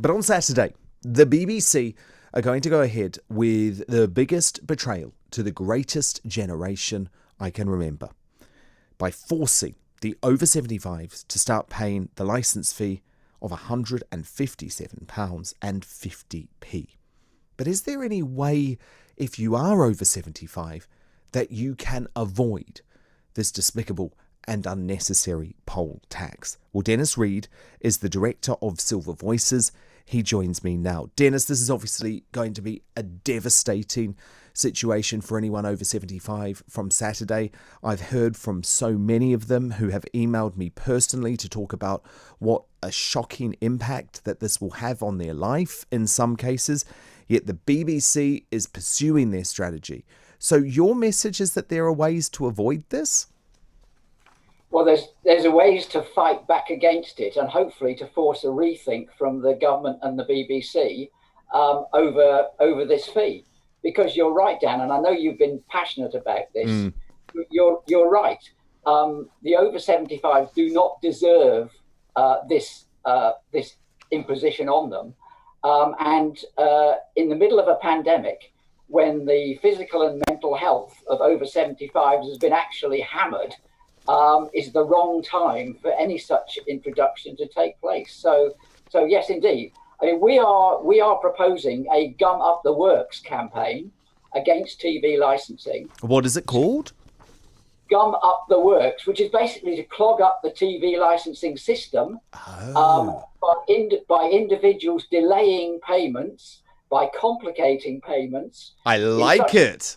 But on Saturday, the BBC are going to go ahead with the biggest betrayal to the greatest generation I can remember by forcing the over-75s to start paying the licence fee of £157.50. But is there any way, if you are over 75, that you can avoid this despicable and unnecessary poll tax? Well, Dennis Reed is the director of Silver Voices. He joins me now. Dennis, this is obviously going to be a devastating situation for anyone over 75 from Saturday. I've heard from so many of them who have emailed me personally to talk about what a shocking impact that this will have on their life in some cases. Yet the BBC is pursuing their strategy. So your message is that there are ways to avoid this? Well, there's a ways to fight back against it, and hopefully to force a rethink from the government and the BBC over this fee. Because you're right, Dan, and I know you've been passionate about this. You're right. The over 75s do not deserve this imposition on them. And in the middle of a pandemic, when the physical and mental health of over 75s has been actually hammered, is the wrong time for any such introduction to take place. So yes, indeed. I mean, we are proposing a Gum Up the Works campaign against TV licensing. What is it called? Gum Up the Works, which is basically to clog up the TV licensing system by individuals delaying payments, by complicating payments. I like it.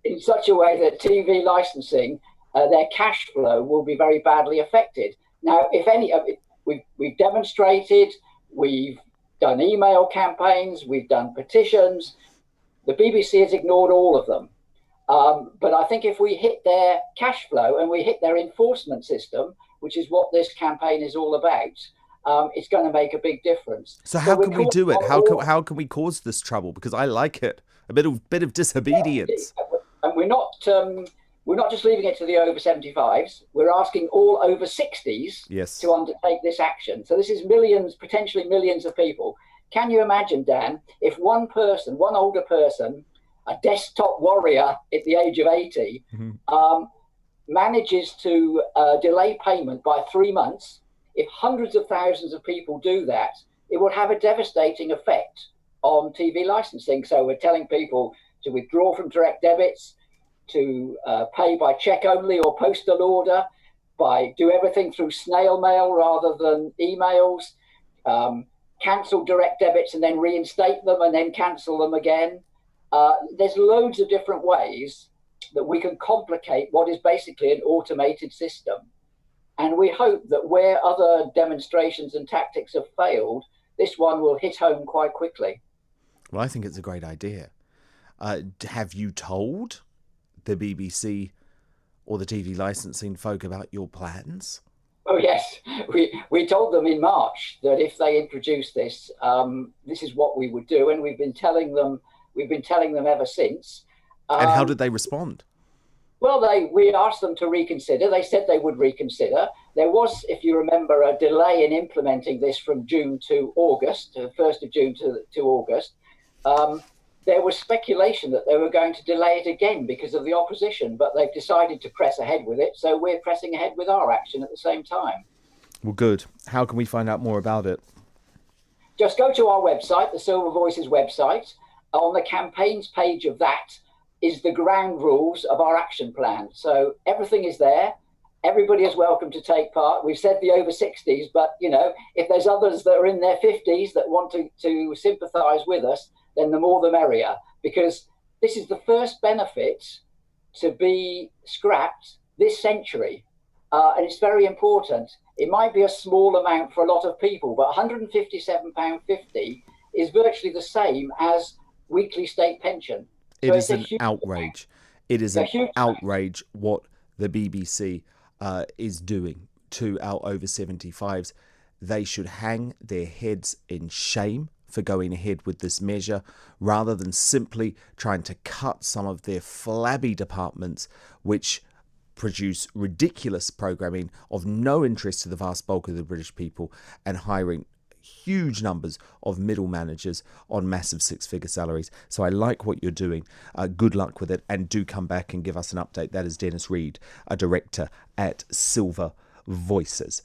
In such a way that TV licensing, their cash flow will be very badly affected. Now, if any, we've demonstrated, we've done email campaigns, we've done petitions. The BBC has ignored all of them. But I think if we hit their cash flow and we hit their enforcement system, which is what this campaign is all about, it's going to make a big difference. So how can we do it? How can we cause this trouble? Because I like it. A bit of disobedience. Yeah, and we're not just leaving it to the over 75s. We're asking all over 60s to undertake this action. So this is millions, potentially millions of people. Can you imagine, Dan, if one older person, a desktop warrior at the age of 80, manages to delay payment by 3 months? If hundreds of thousands of people do that, it will have a devastating effect on TV licensing. So we're telling people to withdraw from direct debits, to pay by check only or postal order, by do everything through snail mail rather than emails, cancel direct debits and then reinstate them and then cancel them again. There's loads of different ways that we can complicate what is basically an automated system. And we hope that where other demonstrations and tactics have failed, this one will hit home quite quickly. Well, I think it's a great idea. Have you told the BBC or the TV licensing folk about your plans? Oh yes, we told them in March that if they introduce this, this is what we would do, and we've been telling them ever since. And how did they respond? Well, we asked them to reconsider. They said they would reconsider. There was, if you remember, a delay in implementing this from June to August, the 1st of June to August. There was speculation that they were going to delay it again because of the opposition, but they've decided to press ahead with it. So we're pressing ahead with our action at the same time. Well, good. How can we find out more about it? Just go to our website, the Silver Voices website. On the campaigns page of that is the ground rules of our action plan. So everything is there. Everybody is welcome to take part. We've said the over 60s, but, if there's others that are in their 50s that want to sympathise with us, then the more the merrier, because this is the first benefit to be scrapped this century. And it's very important. It might be a small amount for a lot of people, but £157.50 is virtually the same as weekly state pension. It is an outrage. It is an outrage what the BBC is doing to our over 75s. They should hang their heads in shame for going ahead with this measure, rather than simply trying to cut some of their flabby departments, which produce ridiculous programming of no interest to the vast bulk of the British people, and hiring huge numbers of middle managers on massive six-figure salaries. So I like what you're doing. Good luck with it, and do come back and give us an update. That is Dennis Reed, a director at Silver Voices.